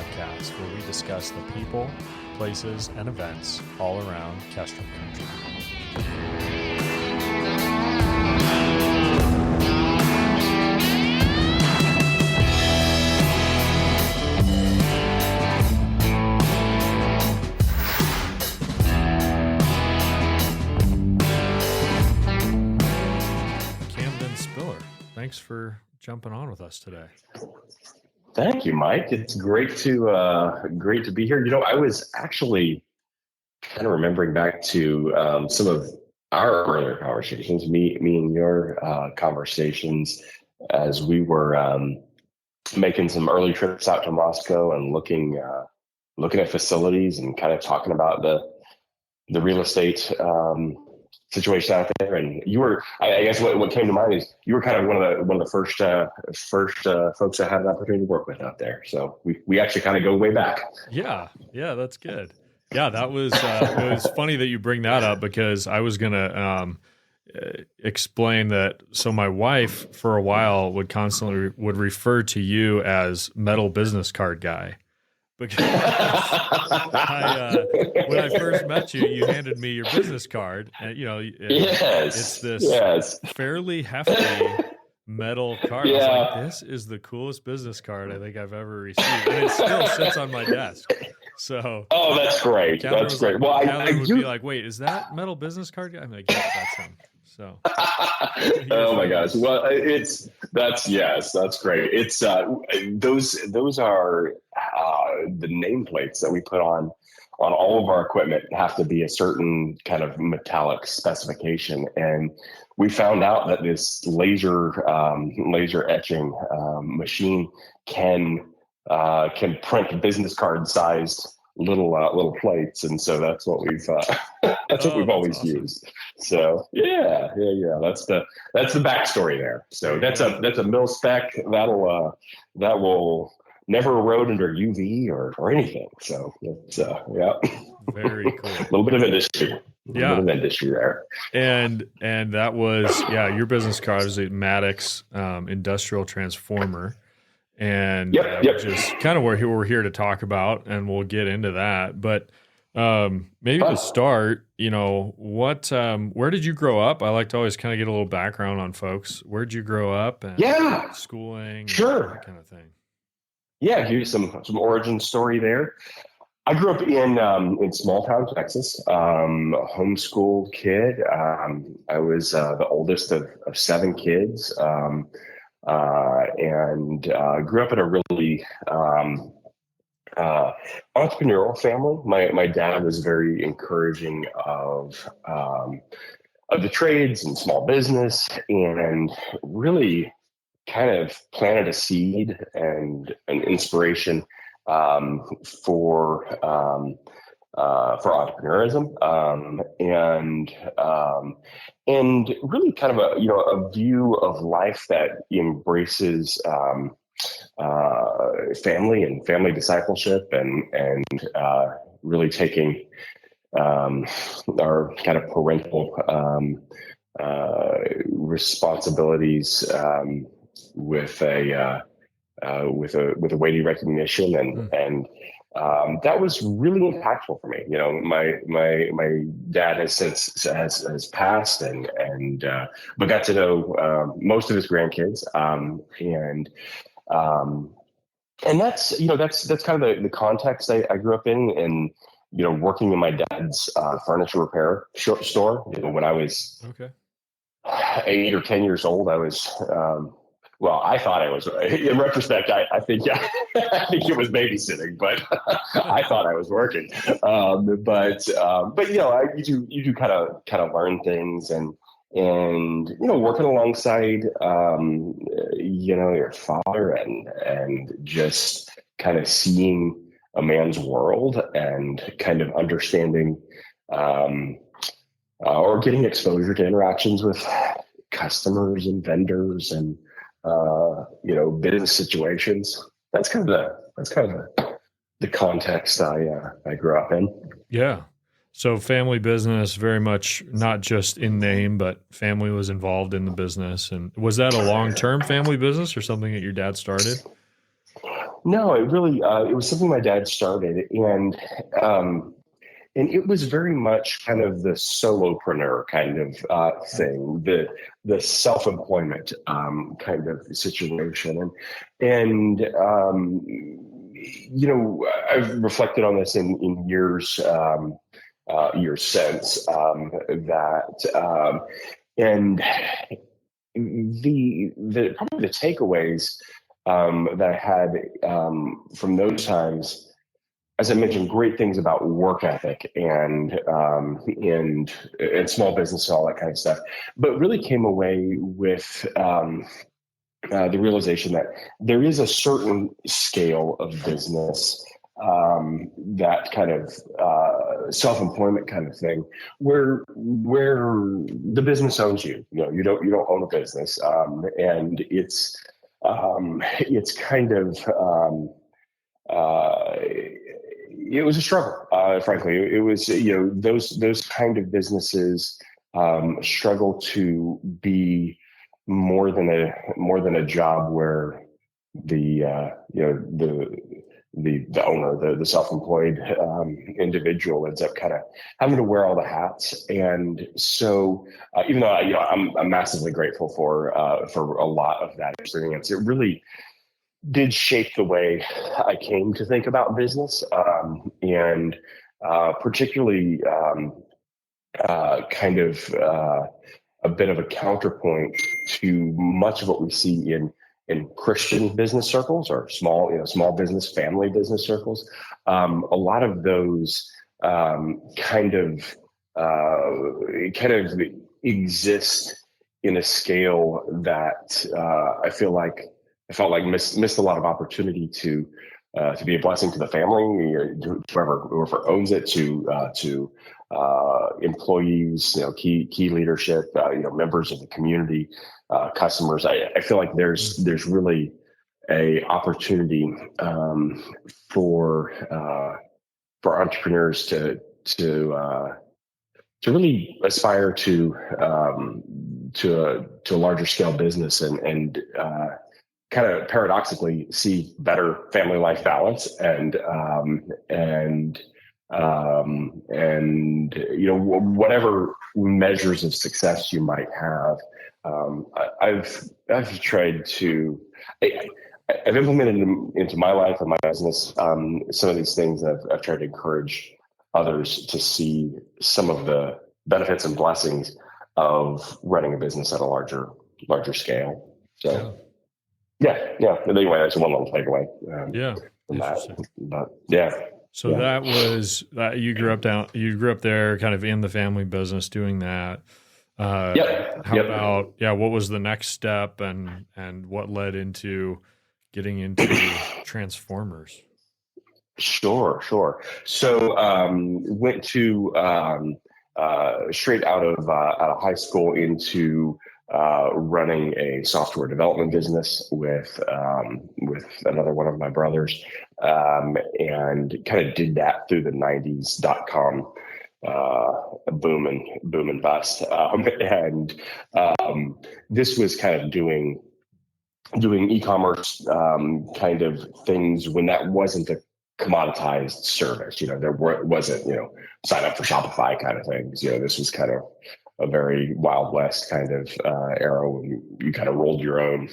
podcast where we discuss the people, places, and events all around Kestrel country. Thanks for jumping on with us today. Thank you, Mike. It's great to be here. I was actually kind of remembering back to some of our earlier conversations, me and your conversations as we were making some early trips out to Moscow and looking at facilities and kind of talking about the real estate situation out there. And you were, I guess what came to mind is you were kind of one of the first folks I had an opportunity to work with out there. So we actually kind of go way back. Yeah, that's good. Yeah, that was it was funny that you bring that up because I was gonna explain that. So my wife for a while would refer to you as metal business card guy. Because when I first met you, you handed me your business card, and it's this fairly hefty metal card. Yeah. I was like, this is the coolest business card I think I've ever received, and it still sits on my desk. So, that's great. That's great. Well, I would be like, wait, is that metal business card guy? I'm like, yeah, that's him. So, oh my gosh! Well, that's great. It's those are the nameplates that we put on all of our equipment have to be a certain kind of metallic specification, and we found out that this laser etching machine can print business card sized little plates, and so that's what we've always awesome. used. So yeah. That's the backstory there. So that's a mil spec that will never erode under UV or anything. So it's very cool. A little bit of industry. A little bit of industry there. And that was your business card is a Maddox Industrial Transformer. And which is kind of what we're here to talk about, and we'll get into that. But maybe to start, where did you grow up? I like to always kind of get a little background on folks. Where'd you grow up? And schooling, sure, that kind of thing. Yeah, here's some origin story there. I grew up in small town Texas, homeschooled kid. I was the oldest of 7 kids. And grew up in a really entrepreneurial family. My dad was very encouraging of the trades and small business, and really kind of planted a seed and an inspiration for entrepreneurism, and really kind of a view of life that embraces family and family discipleship, and really taking our kind of parental responsibilities with a weighty recognition, and that was really impactful for me. My dad has since has passed, and but got to know most of his grandkids, and that's kind of the context I grew up in, and working in my dad's furniture repair store. When I was 8 or 10 years old, I was. Well, I thought I was. In retrospect, I think I think it was babysitting, but I thought I was working. But you do kind of learn things, and working alongside your father, and just kind of seeing a man's world, and kind of understanding or getting exposure to interactions with customers and vendors, and business situations. That's kind of the context I grew up in. Yeah. So family business, very much not just in name, but family was involved in the business. And was that a long-term family business or something that your dad started? No, it really it was something my dad started, and it was very much kind of the solopreneur kind of thing, the self-employment kind of situation, and I've reflected on this in years years since and the probably the takeaways that I had from those times, as I mentioned, great things about work ethic and small business and all that kind of stuff, but really came away with the realization that there is a certain scale of business, that kind of self-employment kind of thing, where the business owns you. You don't own a business, and it's kind of it was a struggle. Frankly, it was those kind of businesses struggle to be more than a job where the the owner, the self-employed individual, ends up kind of having to wear all the hats. And so, even though I'm massively grateful for a lot of that experience, it really did shape the way I came to think about business, and particularly kind of a bit of a counterpoint to much of what we see in Christian business circles, or small business, family business circles. A lot of those kind of exist in a scale that I felt like missed a lot of opportunity to be a blessing to the family, whoever owns it, to employees, key leadership, members of the community, customers. I feel like there's really a opportunity for entrepreneurs to really aspire to a larger scale business, and kind of paradoxically see better family life balance and whatever measures of success you might have. I've tried to I've implemented into my life and my business some of these things. I've tried to encourage others to see some of the benefits and blessings of running a business at a larger scale. So. Yeah. But anyway, that's one little takeaway. From that. But yeah. So that was that you grew up there, kind of in the family business, doing that. How about what was the next step, and what led into getting into Transformers? Sure. So went to straight out of high school into running a software development business with another one of my brothers, and kind of did that through the 90s .com boom and bust, and this was kind of doing e-commerce kind of things when that wasn't a commoditized service. There wasn't sign up for Shopify kind of things. This was kind of a very Wild West kind of era when you kind of rolled your own,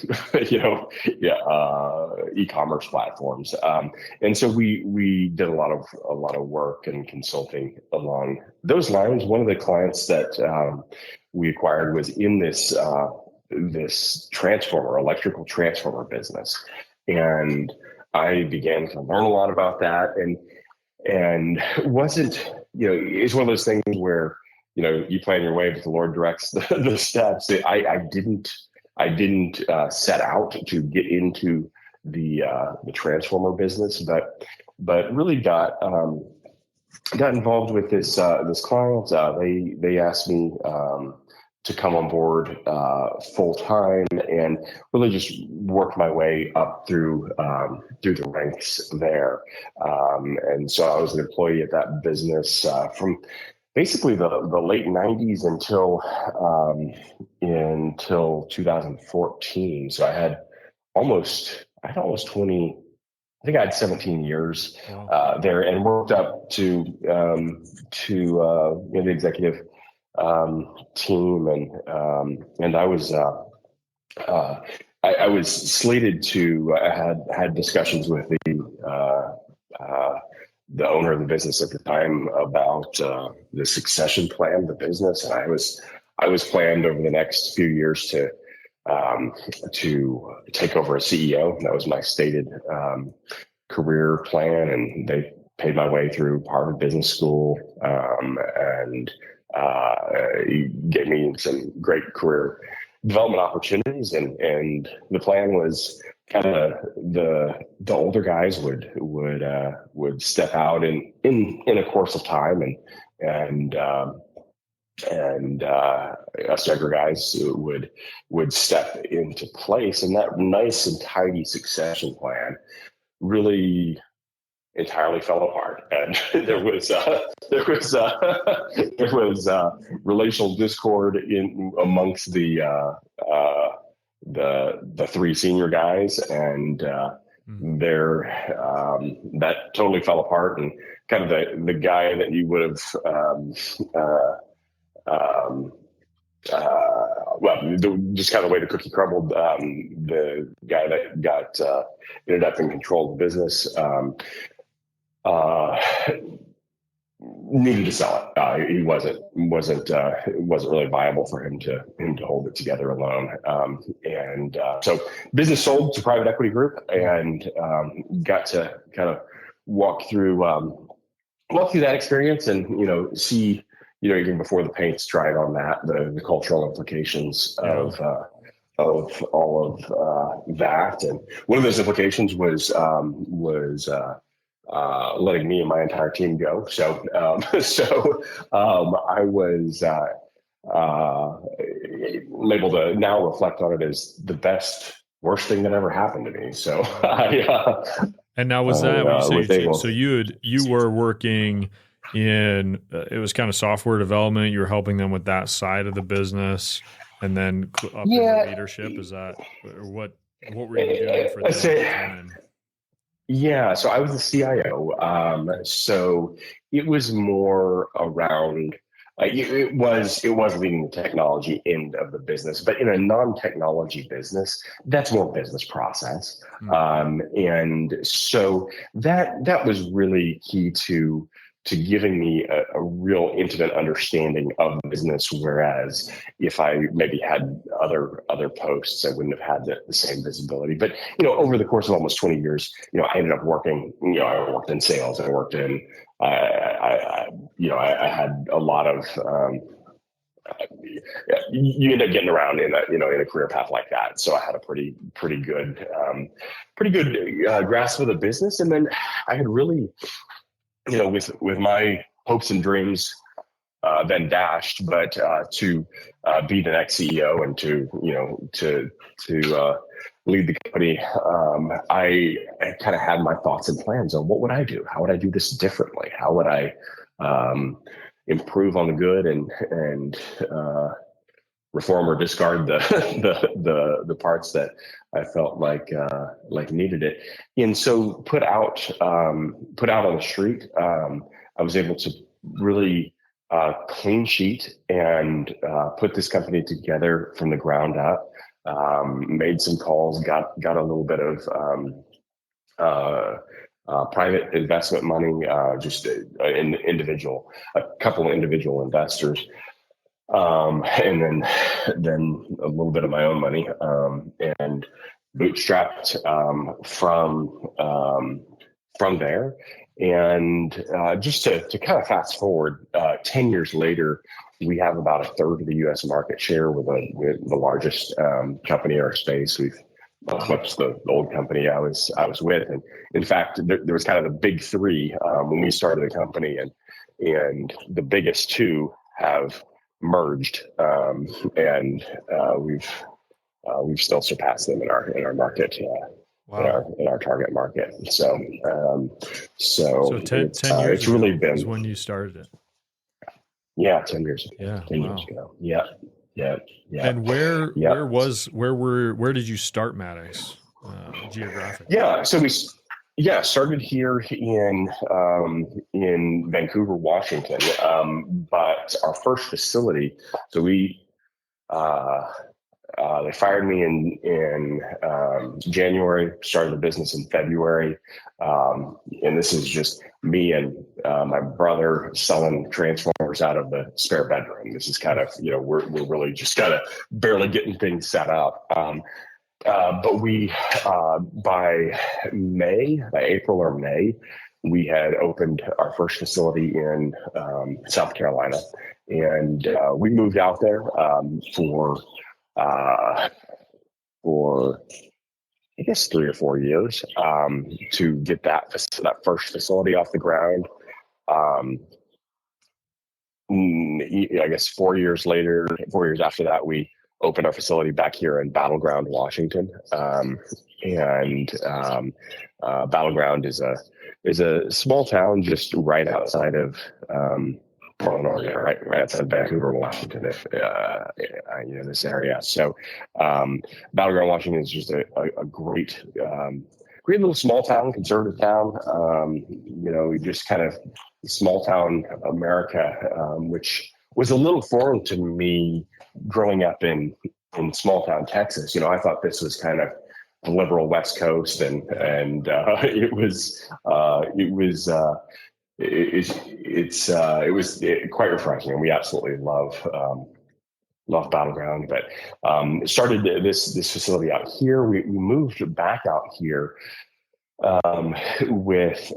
e-commerce platforms. And so we did a lot of work and consulting along those lines. One of the clients that we acquired was in this electrical transformer business, and I began to learn a lot about that, and wasn't, it's one of those things where you plan your way, but the Lord directs the steps. I didn't set out to get into the transformer business, but really got involved with this client. They asked me to come on board full time, and really just worked my way up through the ranks there. And so I was an employee at that business from basically the late 90s until 2014. So I had almost 20 think I had 17 years Wow. there, and worked up to the executive team, and I was I was slated to had discussions with the owner of the business at the time about the succession plan of the business, and I was planned over the next few years to take over as CEO. That was my stated career plan, and they paid my way through Harvard Business School, and gave me some great career development opportunities. And the plan was kind of the older guys would step out in a course of time, and us younger guys would step into place. And that nice and tidy succession plan really entirely fell apart, and there was relational discord amongst the three senior guys, and that totally fell apart. And kind of the guy that you would have just kind of the way the cookie crumbled, the guy that ended up in control of the business needed to sell it. He wasn't really viable for him to hold it together alone. So business sold to private equity group, and got to kind of walk through that experience, and see, even before the paint's dried on that, the cultural implications of all of that. And one of those implications was letting me and my entire team go. So I was able to now reflect on it as the worst thing that ever happened to me. So and now was that so you were working in it was kind of software development. You were helping them with that side of the business, and then up in the leadership. Is that, or what were you doing for that time? Yeah, so I was the CIO. So it was more around. It was leading the technology end of the business, but in a non-technology business, that's more business process. And so that was really key to giving me a real intimate understanding of the business. Whereas if I maybe had other posts, I wouldn't have had the same visibility. But, over the course of almost 20 years, I ended up working, I worked in sales, I worked in, I had a lot of, you end up getting around in a career path like that. So I had a pretty good grasp of the business. And then I had really, with my hopes and dreams then dashed, but to be the next CEO and to lead the company, I kind of had my thoughts and plans on what would I do? How would I do this differently? How would I improve on the good and reform or discard the parts that I felt like needed it. And so put out on the street, I was able to really clean sheet and put this company together from the ground up. Made some calls, got a little bit of private investment money, just a couple of individual investors. And then a little bit of my own money, and bootstrapped from there. And just to kind of fast forward, 10 years later, we have about a third of the U.S. market share. We're the largest company in our space. We've much the old company I was with, and in fact, there was kind of the big three when we started the company, and the biggest two have merged, and we've still surpassed them in our market, wow. in our target market. So 10 years it's really ago been is when you started it. Yeah, 10 years ago. Yeah, 10 years ago. Yeah. And where did you start Maddox geographically? Yeah, so Yeah, started here in Vancouver, Washington. But our first facility, so we they fired me in January, started the business in February, and this is just me and my brother selling transformers out of the spare bedroom. This is kind of, we're really just kind of barely getting things set up. But we, by April or May, we had opened our first facility in South Carolina, and we moved out there for I guess 3 or 4 years to get that first facility off the ground. I guess 4 years after that, we opened our facility back here in Battleground, Washington. Battleground is a small town just right outside of Portland, Oregon, right outside Vancouver, Washington, this area. So Battleground, Washington is just a great little small town, conservative town. Just kind of small town America, which was a little foreign to me growing up in small town Texas. I thought this was kind of the liberal West Coast, and it was quite refreshing, and we absolutely love Battleground. But started this facility out here. We moved back out here with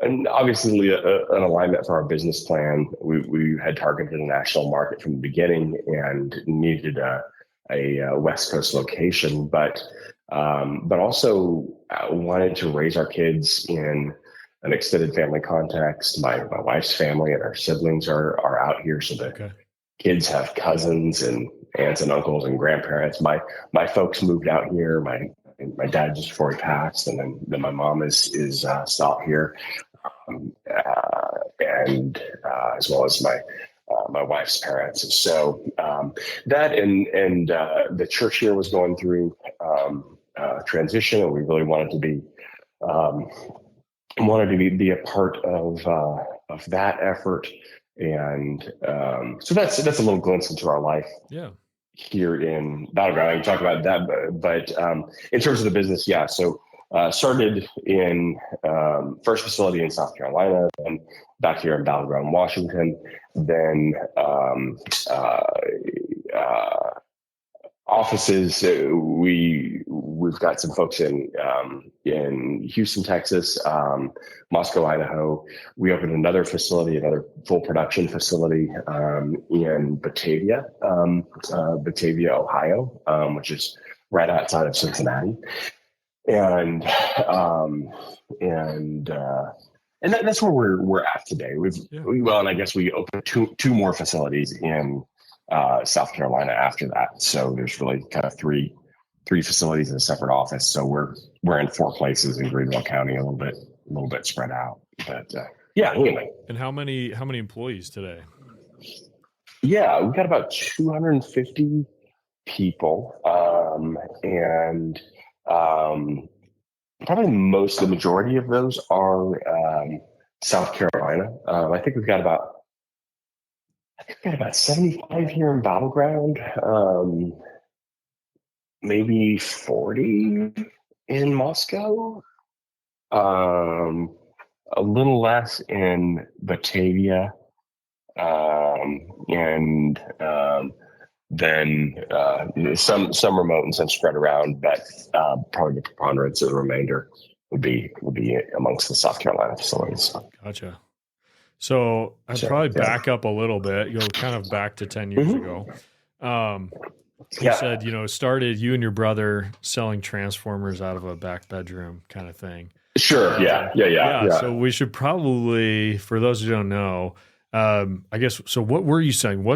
and obviously an alignment for our business plan. We had targeted a national market from the beginning and needed a West Coast location, but also wanted to raise our kids in an extended family context. My wife's family and our siblings are out here, so the kids have cousins and aunts and uncles and grandparents. My folks moved out here. My dad just before he passed, and then my mom is still out here, and as well as my wife's parents. So that and the church here was going through transition, and we really wanted to be a part of that effort. And so that's a little glimpse into our life. Yeah. Here in Battleground. I can talk about that, but in terms of the business, yeah. So started in first facility in South Carolina, and back here in Battleground, Washington. Then offices. We've got some folks in Houston, Texas, Moscow, Idaho. We opened another facility, another full production facility in Batavia, Ohio, which is right outside of Cincinnati, and that's where we're at today. And I guess we opened two more facilities in South Carolina after that. So there's really kind of three facilities in a separate office. So we're in 4 places in Greenville County, a little bit spread out. But anyway. And how many employees today? Yeah, we've got about 250 people, and probably the majority of those are South Carolina. I think we've got about 75 here in Battleground, maybe 40 in Moscow, a little less in Batavia, and then some remote and some spread around, but probably the preponderance of the remainder would be amongst the South Carolina facilities. Gotcha. So I'd probably back up a little bit, go kind of back to 10 years ago. You said, started you and your brother selling transformers out of a back bedroom kind of thing. Sure. Yeah. So we should probably, for those who don't know, I guess, so what were you saying?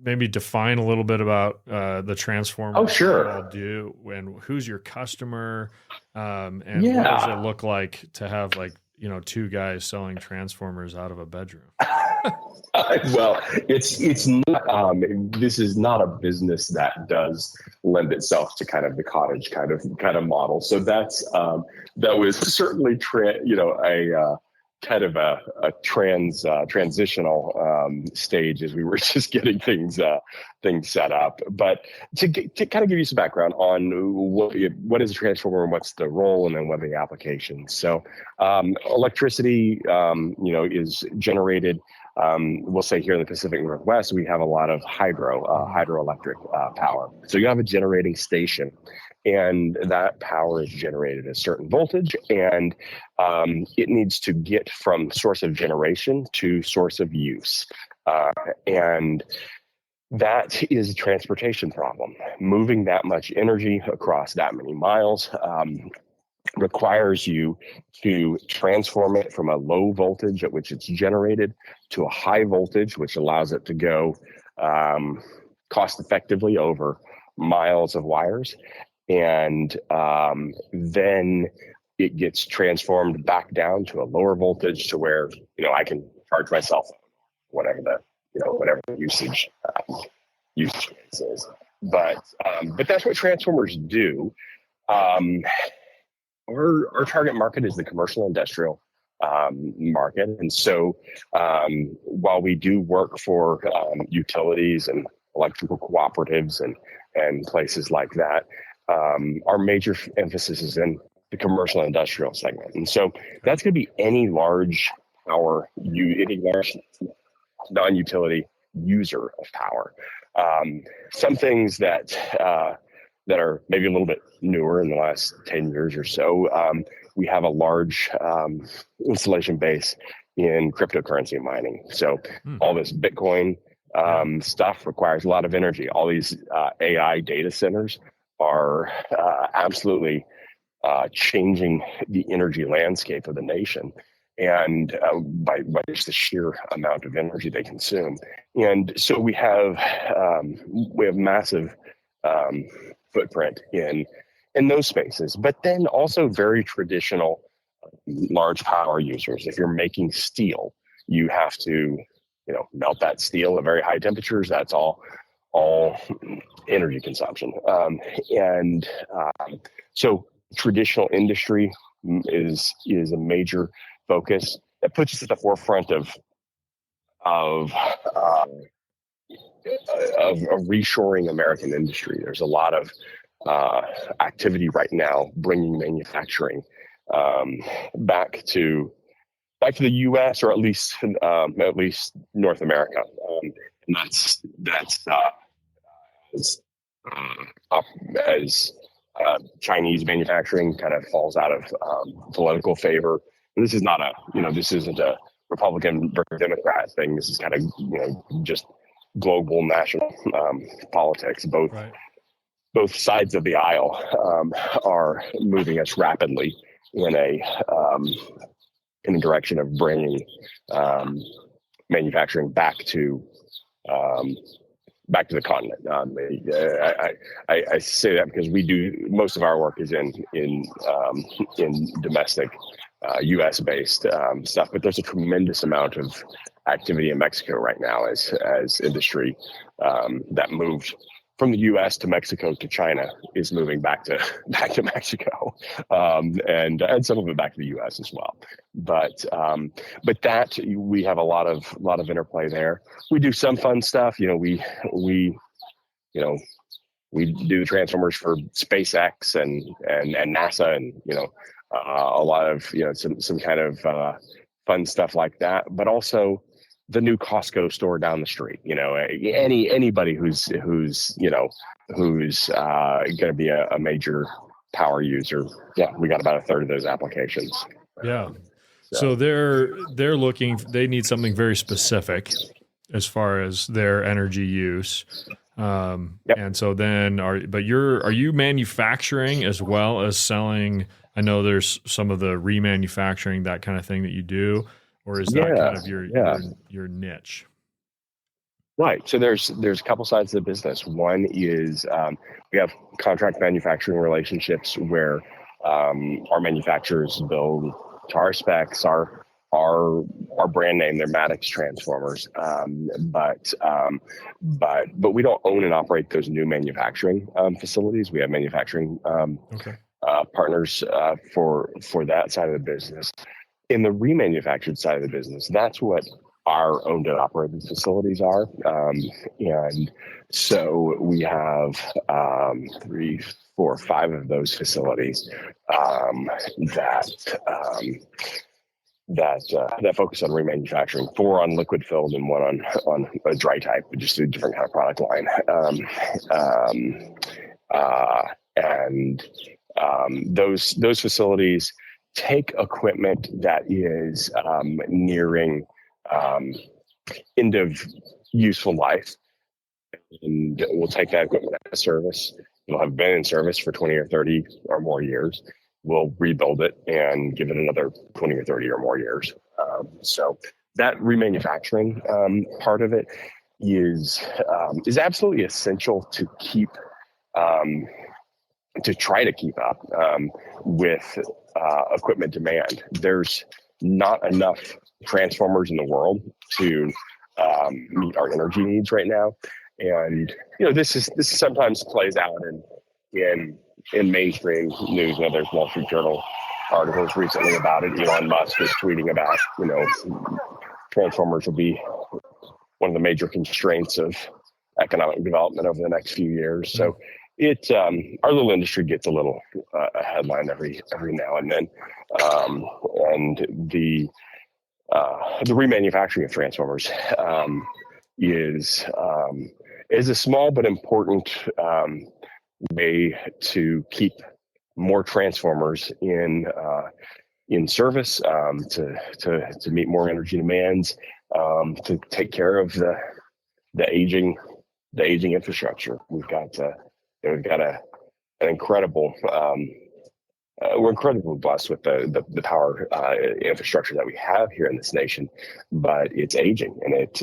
Maybe define a little bit about the transformer. Oh, sure. What do and who's your customer, and what does it look like to have two guys selling transformers out of a bedroom. Well, it's not. This is not a business that does lend itself to kind of the cottage kind of model. So that was certainly a kind of a transitional stage as we were just getting things set up. But to kind of give you some background on what is a transformer and what's the role, and then what are the applications. So electricity, is generated. We'll say here in the Pacific Northwest, we have a lot of hydroelectric power. So you have a generating station, and that power is generated at a certain voltage, and it needs to get from source of generation to source of use. And that is a transportation problem. Moving that much energy across that many miles requires you to transform it from a low voltage at which it's generated to a high voltage, which allows it to go cost effectively over miles of wires. And then it gets transformed back down to a lower voltage to where, I can charge my cell phone, whatever the usage is. But that's what transformers do. Our target market is the commercial industrial market. And so while we do work for utilities and electrical cooperatives and places like that, our major emphasis is in the commercial industrial segment. And so that's going to be any large non-utility user of power. Some things that are maybe a little bit newer in the last 10 years or so. We have a large installation base in cryptocurrency mining. So all this Bitcoin stuff requires a lot of energy. All these AI data centers are absolutely changing the energy landscape of the nation, and by just the sheer amount of energy they consume. And so we have massive footprint in those spaces, but then also very traditional large power users. If you're making steel, you have to melt that steel at very high temperatures. That's all energy consumption. So traditional industry is a major focus that puts us at the forefront of reshoring American industry. There's a lot of activity right now bringing manufacturing back to the U.S. or at least North America, and that's as Chinese manufacturing kind of falls out of political favor. This is not this isn't a Republican versus Democrat thing. This is kind of just global national politics. Both sides of the aisle are moving us rapidly in a direction of bringing manufacturing back to the continent. I say that because we do most of our work is in domestic U.S. based stuff, but there's a tremendous amount of activity in Mexico right now as industry that moved from the U.S. to Mexico to China is moving back to Mexico, and some of it back to the U.S. as well. But that we have a lot of interplay there. We do some fun stuff. We do the transformers for SpaceX and NASA, and a lot of some kind of fun stuff like that. But also the new Costco store down the street. Anybody who's going to be a major power user. Yeah, we got about a third of those applications. Yeah. So they're looking. They need something very specific as far as their energy use. Yep. And so then are you manufacturing as well as selling? I know there's some of the remanufacturing, that kind of thing that you do, or is that kind of your niche? Right. So there's a couple sides of the business. One is we have contract manufacturing relationships where our manufacturers build to our specs, our brand name. They're Maddox Transformers, but we don't own and operate those new manufacturing facilities. We have manufacturing partners for that side of the business. In the remanufactured side of the business, that's what our owned and operated facilities are. And so we have 3, 4, 5 of those facilities that focus on remanufacturing, 4 on liquid filled and 1 on a dry type, just a different kind of product line. Those facilities take equipment that is nearing end of useful life, and we'll take that equipment out of service. It'll have been in service for 20 or 30 or more years. We'll rebuild it and give it another 20 or 30 or more years. So that remanufacturing part of it is absolutely essential to try to keep up with equipment demand. There's not enough transformers in the world to meet our energy needs right now, and this sometimes plays out in mainstream news. There's Wall Street Journal articles recently about it. Elon Musk is tweeting about transformers will be one of the major constraints of economic development over the next few years. So our little industry gets a little a headline every now and then, and the remanufacturing of transformers is a small but important way to keep more transformers in service, to meet more energy demands, to take care of the aging infrastructure. We've got an incredible. We're incredibly blessed with the power infrastructure that we have here in this nation, but it's aging, and it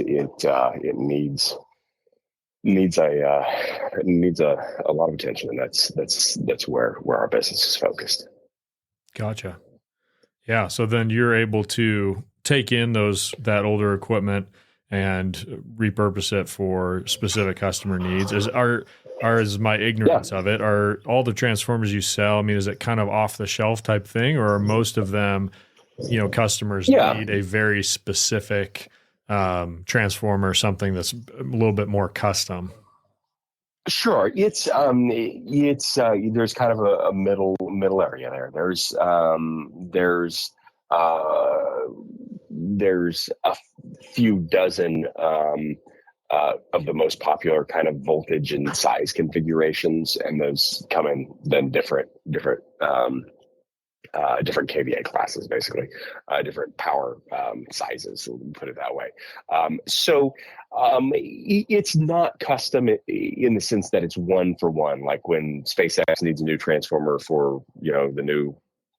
needs a lot of attention, and that's where our business is focused. Gotcha. Yeah. So then you're able to take in that older equipment and repurpose it for specific customer needs. Is my ignorance of it, are all the transformers you sell, I mean, is it kind of off the shelf type thing, or are most of them, customers need a very specific transformer, something that's a little bit more custom? Sure. It's there's kind of a middle area there. There's a few dozen of the most popular kind of voltage and size configurations, and those come in then different kVA classes, basically, different power sizes, we'll put it that way. So it's not custom in the sense that it's one for one, like when SpaceX needs a new transformer for the new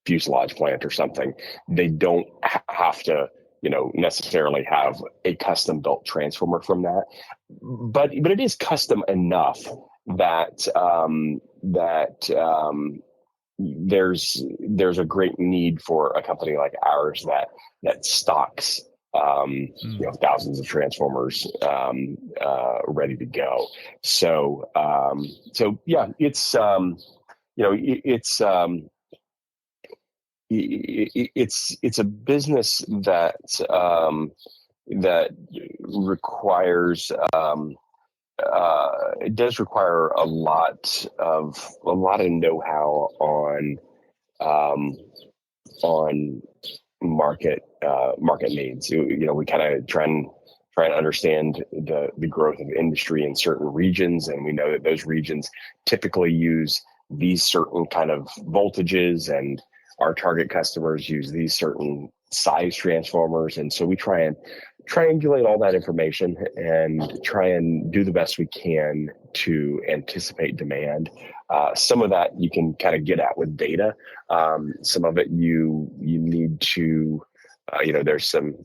fuselage plant or something. They don't have to necessarily have a custom built transformer from that, but it is custom enough that there's a great need for a company like ours that stocks thousands of transformers ready to go. So yeah, it's it's a business that requires it does require a lot of know-how on market needs. We kind of try and understand the growth of industry in certain regions, and we know that those regions typically use these certain kind of voltages, and our target customers use these certain size transformers. And so we try and triangulate all that information and try and do the best we can to anticipate demand. Some of that you can kind of get at with data. Some of it you need to, there's some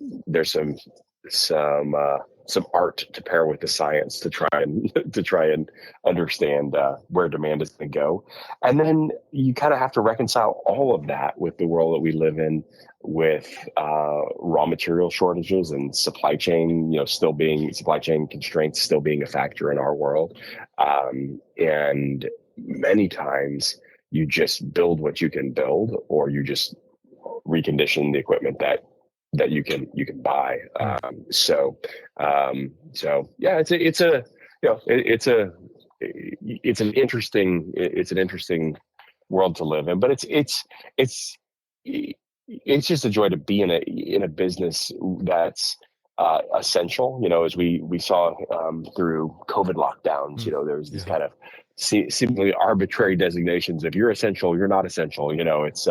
some art to pair with the science to try and understand where demand is going to go. And then you kind of have to reconcile all of that with the world that we live in, with raw material shortages and supply chain constraints still being a factor in our world. And many times you just build what you can build, or you just recondition the equipment that you can buy. So yeah, it's an interesting world to live in, but it's just a joy to be in a business that's essential. As we saw through COVID lockdowns, there was this kind of seemingly arbitrary designations. If you're essential, you're not essential. It's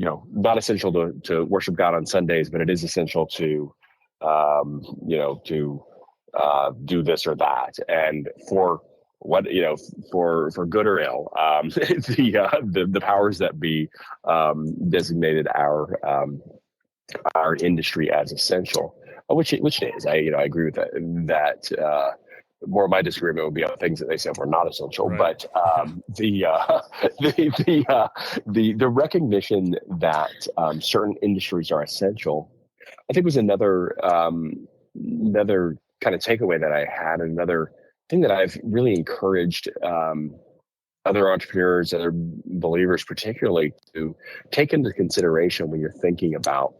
not essential to worship God on Sundays, but it is essential to do this or that. And for what, for good or ill, the powers that be designated our industry as essential, which it is. I agree with that. More of my disagreement would be on things that they said were not essential, right. But the recognition that certain industries are essential, I think, was another kind of takeaway that I had. Another thing that I've really encouraged other entrepreneurs, other believers, particularly, to take into consideration when you're thinking about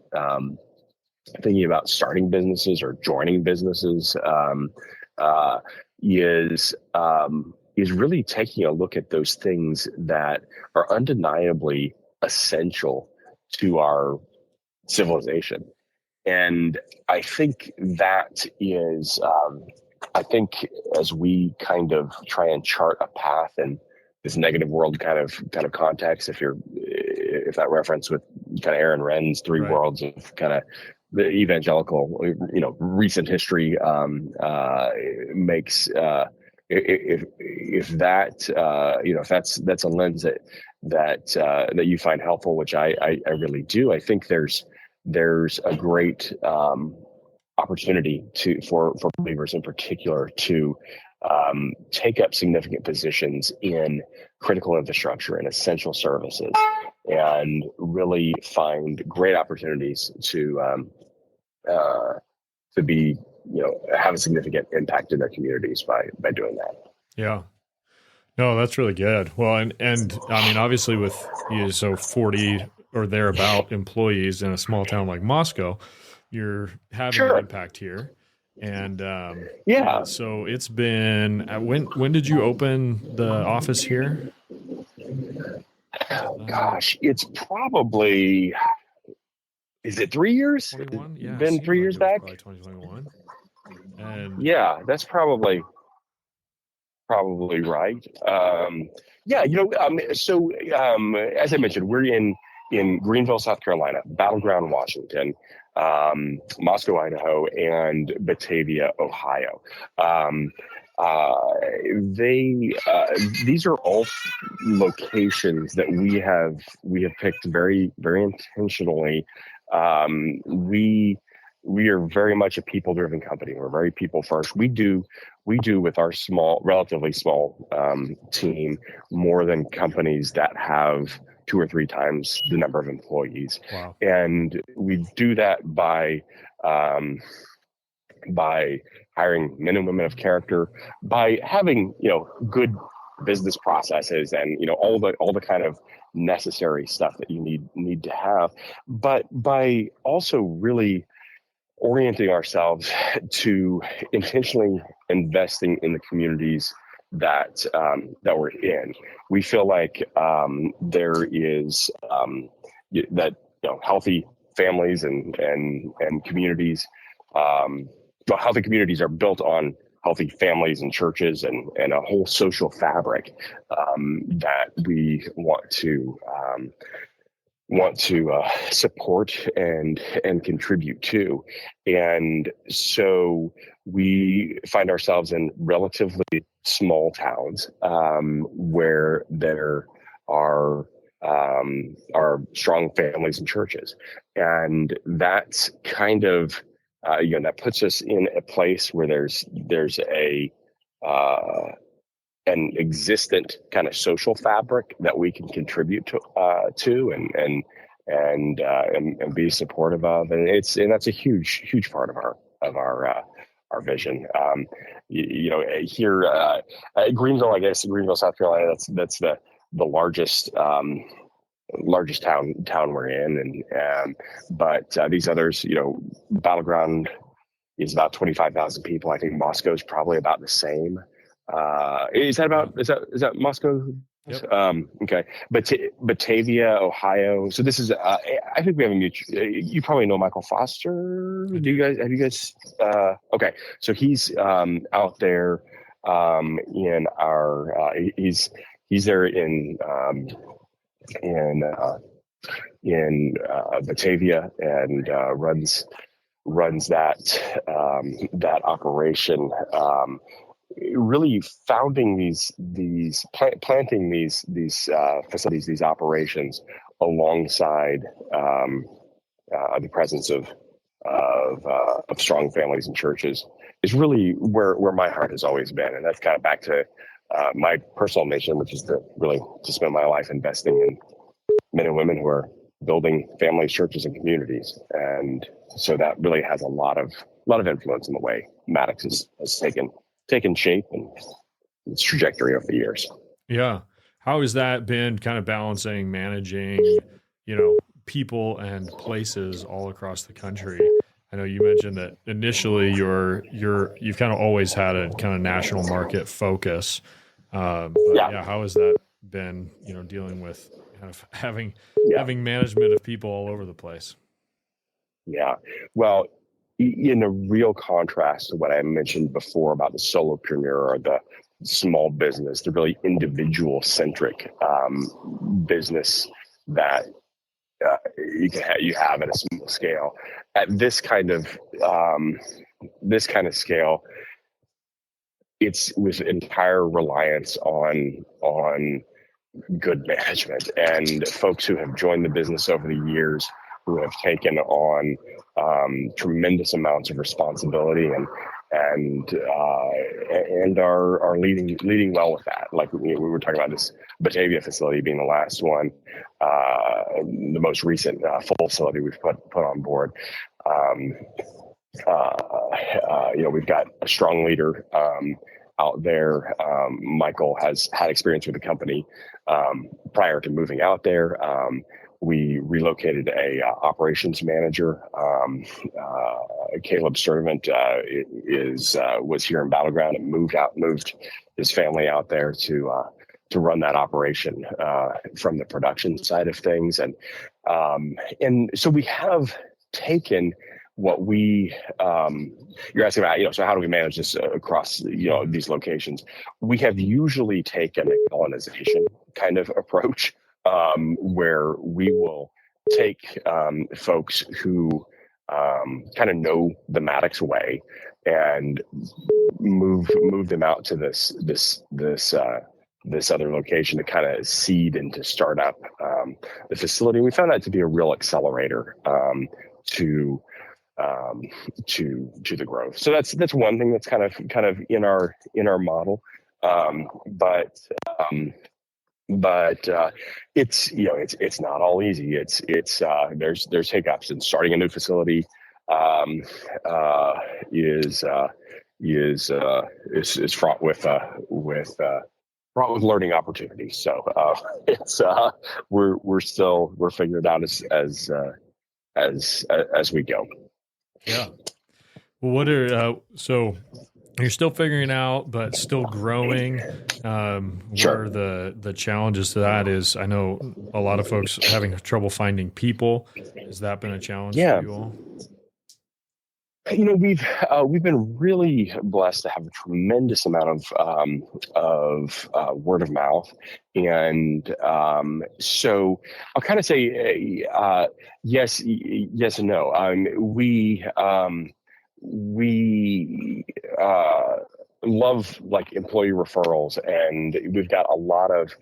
starting businesses or joining businesses. Is really taking a look at those things that are undeniably essential to our civilization. And I think that is, as we kind of try and chart a path in this negative world kind of context, if that reference with kind of Aaron Renn's three right. worlds of kind of the evangelical, recent history makes if that's a lens that you find helpful, which I really do. I think there's a great opportunity for believers in particular to take up significant positions in critical infrastructure and essential services, and really find great opportunities to be, have a significant impact in their communities by doing that. Yeah. No, that's really good. Well, and I mean, obviously with 40 or thereabout employees in a small town like Moscow, you're having an impact here. And so it's been, when did you open the office here? Oh, gosh, it's probably, is it 3 years? 21? Yeah. Been 3 years back? Probably 2021. And yeah, that's probably right. As I mentioned, we're in Greenville, South Carolina, Battleground, Washington, Moscow, Idaho, and Batavia, Ohio. These are all locations that we have picked very, very intentionally. We are very much a people-driven company. We're very people first. We do with our relatively small team, more than companies that have 2 or 3 times the number of employees. Wow. And we do that by hiring men and women of character, by having good business processes, and all the kind of necessary stuff that you need to have, but by also really orienting ourselves to intentionally investing in the communities that we're in. We feel like there is that healthy families and communities. Healthy communities are built on healthy families and churches and a whole social fabric that we want to support and contribute to. And so we find ourselves in relatively small towns where there are strong families and churches. And that's kind of that puts us in a place where there's an existent kind of social fabric that we can contribute to and be supportive of, and that's a huge part of our vision. Here, Greenville, I guess Greenville, South Carolina. That's the largest town we're in, but these others, Battleground is about 25,000 people. I think Moscow is probably about the same. Is that Moscow? Yep. Okay. Batavia, Ohio. So this is, I think we have a mutual, you probably know Michael Foster. Have you guys, okay. So he's, out there, in our, he's there in Batavia, and runs that operation, really founding planting these facilities, these operations alongside the presence of strong families and churches is really where my heart has always been. And that's kind of back to my personal mission, which is to spend my life investing in men and women who are building families, churches, and communities. And so that really has a lot of influence in the way Maddox has taken shape and its trajectory over the years. Yeah. How has that been, kind of balancing, managing, people and places all across the country? I know you mentioned that initially you've kind of always had a kind of national market focus. How has that been, dealing with kind of having management of people all over the place? Yeah. Well, in a real contrast to what I mentioned before about the solopreneur or the small business, the really individual centric business that you have at a small scale. At this kind of scale, it's with entire reliance on good management and folks who have joined the business over the years, who have taken on tremendous amounts of responsibility and are leading well with that. Like we were talking about this Batavia facility being the last one, the most recent full facility we've put on board. We've got a strong leader out there. Michael has had experience with the company prior to moving out there. We relocated a operations manager. Caleb Servant was here in Battleground and moved his family out there to run that operation from the production side of things, and so we have taken what you're asking about, so how do we manage this across, these locations? We have usually taken a colonization kind of approach, where we will take folks who kind of know the Maddox way and move them out to this other location to kind of seed and to start up the facility. We found that to be a real accelerator to the growth. So that's one thing that's kind of in our model. But it's not all easy. There's hiccups, and starting a new facility is fraught with learning opportunities. So we're figuring it out as we go. Yeah. Well, what are so you're still figuring out, but still growing. What are the challenges to that? Is, I know a lot of folks having trouble finding people. Has that been a challenge for you all? We've been really blessed to have a tremendous amount of word of mouth, and so I'll kind of say yes and no. We love like employee referrals, and we've got a lot of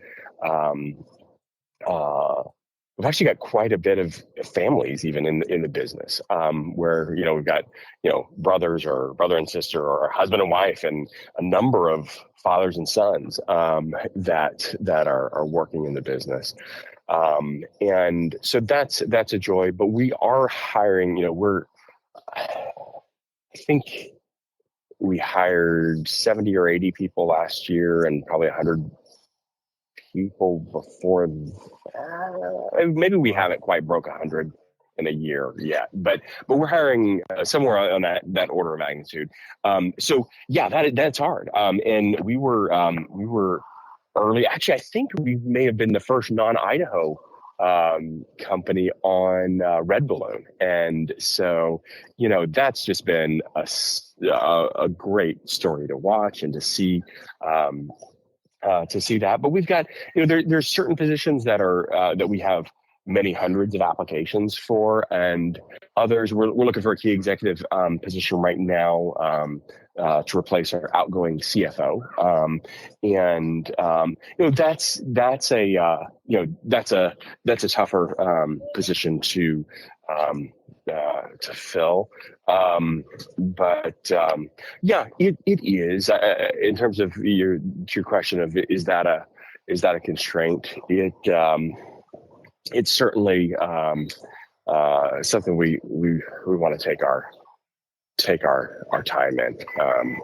we've actually got quite a bit of families even in the business, where, we've got, brothers or brother and sister or husband and wife and a number of fathers and sons, that are working in the business. And so that's a joy, but we are hiring, I think we hired 70 or 80 people last year and probably 100 people before. Maybe we haven't quite broke 100 in a year yet, but we're hiring somewhere on that order of magnitude. So yeah, that's hard. And we were early. Actually, I think we may have been the first non-Idaho company on Red Balloon, and so that's just been a great story to watch and to see. That, but we've got there's certain positions that are that we have many hundreds of applications for, and others we're looking for a key executive position right now to replace our outgoing CFO, and that's a tougher position to fill, but it is in terms of your question of is that a constraint? It's certainly something we want to take our time in,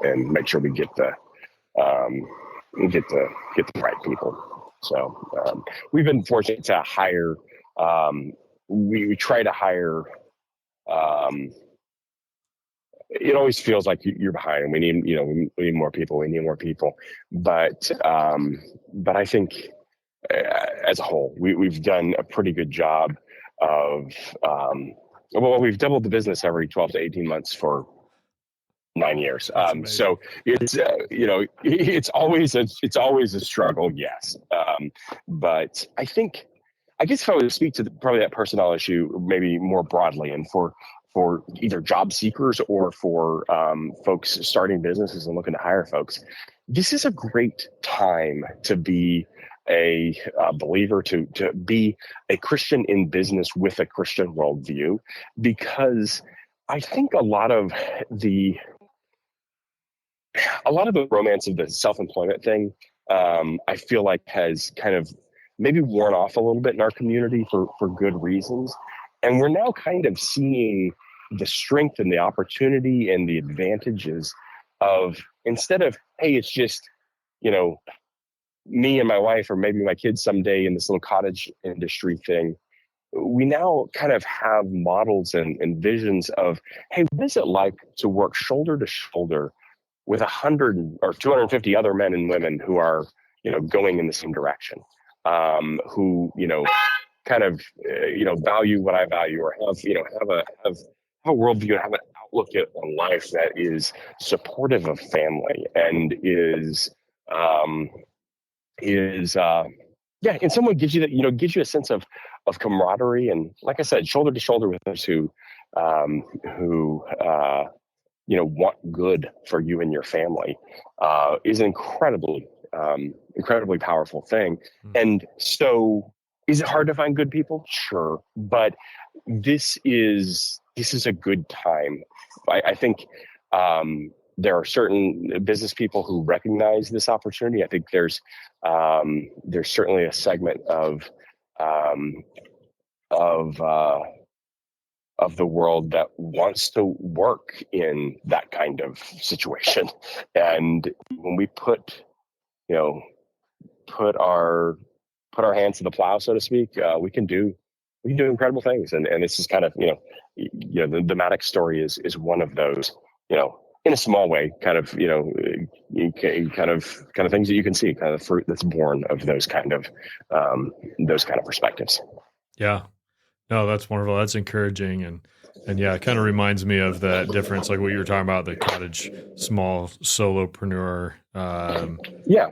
and make sure we get the right people. So we've been fortunate to hire. We try to hire. It always feels like you're behind. We need more people. We need more people. But I think as a whole, we've done a pretty good job of. We've doubled the business every 12 to 18 months for 9 years. So it's it's always a struggle. Yes, but I guess if I would speak to probably that personnel issue, maybe more broadly, and for either job seekers or for folks starting businesses and looking to hire folks, this is a great time to be a believer, to be a Christian in business with a Christian worldview, because I think a lot of the romance of the self-employment thing, I feel like has kind of maybe worn off a little bit in our community for good reasons. And we're now kind of seeing the strength and the opportunity and the advantages of, instead of, hey, it's just, me and my wife, or maybe my kids someday in this little cottage industry thing, we now kind of have models and visions of, hey, what is it like to work shoulder to shoulder with 100 or 250 other men and women who are, going in the same direction, who, kind of, value what I value, or have a worldview, have an outlook on life that is supportive of family and is in some way gives you that, gives you a sense of camaraderie, and, like I said, shoulder to shoulder with those who want good for you and your family, is an incredibly powerful thing. And so, is it hard to find good people? Sure, but this is a good time. I think there are certain business people who recognize this opportunity. I think there's certainly a segment of the world that wants to work in that kind of situation. And when we put our hands to the plow, so to speak, we can do incredible things. And this is kind of, the Maddox story is one of those, in a small way, kind of things that you can see, kind of fruit that's born of those kind of perspectives. Yeah, no, that's wonderful. That's encouraging. And yeah, it kind of reminds me of that difference, like what you were talking about, the cottage, small solopreneur,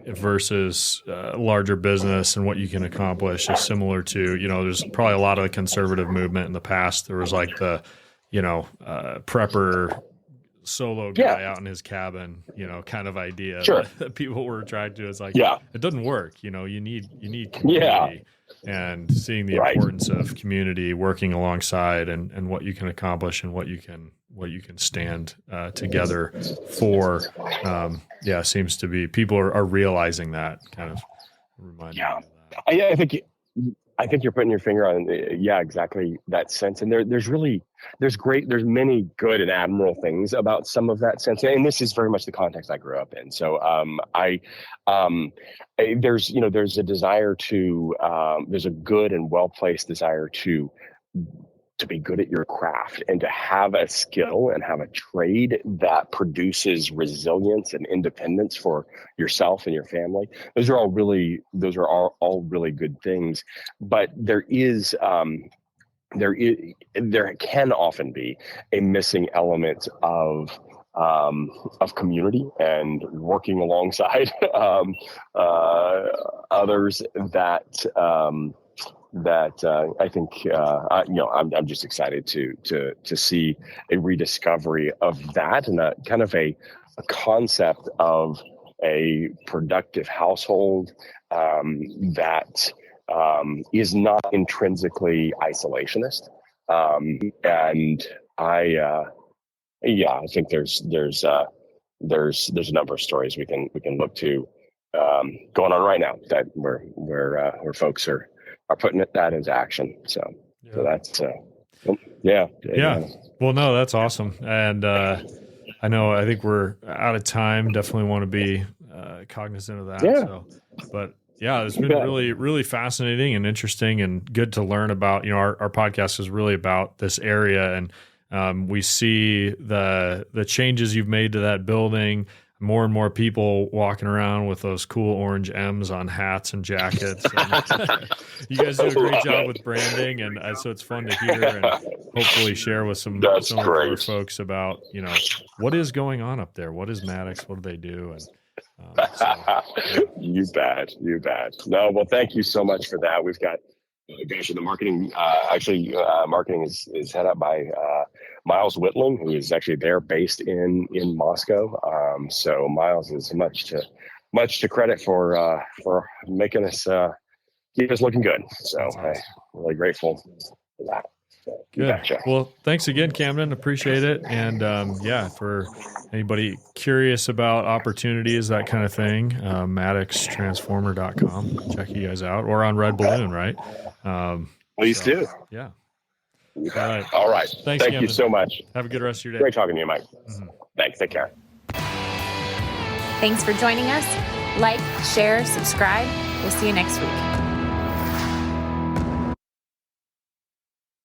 versus larger business, and what you can accomplish is similar to, there's probably a lot of the conservative movement in the past. There was like the, prepper solo guy out in his cabin, kind of idea that people were attracted to. It's like, it doesn't work. You need community and seeing the importance of community, working alongside and what you can accomplish and what you can stand together for. Seems to be people are realizing that, kind of reminding me of that. I think you're putting your finger on, exactly that sense. And there's many good and admirable things about some of that sense. And this is very much the context I grew up in. So there's a desire to, there's a good and well-placed desire to be good at your craft and to have a skill and have a trade that produces resilience and independence for yourself and your family. Those are all really good things. But there can often be a missing element of community and working alongside others that I think I'm just excited to see a rediscovery of that and a kind of a concept of a productive household that is not intrinsically isolationist. And I think there's a number of stories we can look to going on right now that where folks are putting that into action. So that's Well, no, that's awesome. And I think we're out of time. Definitely want to be cognizant of that. So, but it's been really, really fascinating and interesting and good to learn about. Our podcast is really about this area, and we see the changes you've made to that building. More and more people walking around with those cool orange M's on hats and jackets. And you guys do a great job with branding, and so it's fun to hear and hopefully share with some of our folks about what is going on up there. What is Maddox? What do they do? And You bet. No, well, thank you so much for that. We've got the marketing. Marketing is head up by Miles Whitling, who is actually there, based in Moscow. So Miles is much to credit for making us keep us looking good. So I'm really grateful for that. So, good. Well, thanks again, Camden. Appreciate it. And for anybody curious about opportunities, that kind of thing, MaddoxTransformer.com. Check you guys out, or on Red Balloon, right? Please do. Yeah. All right. Thank Camden. you so much. Have a good rest of your day. Great talking to you, Mike. Mm-hmm. Thanks. Take care. Thanks for joining us. Like, share, subscribe. We'll see you next week.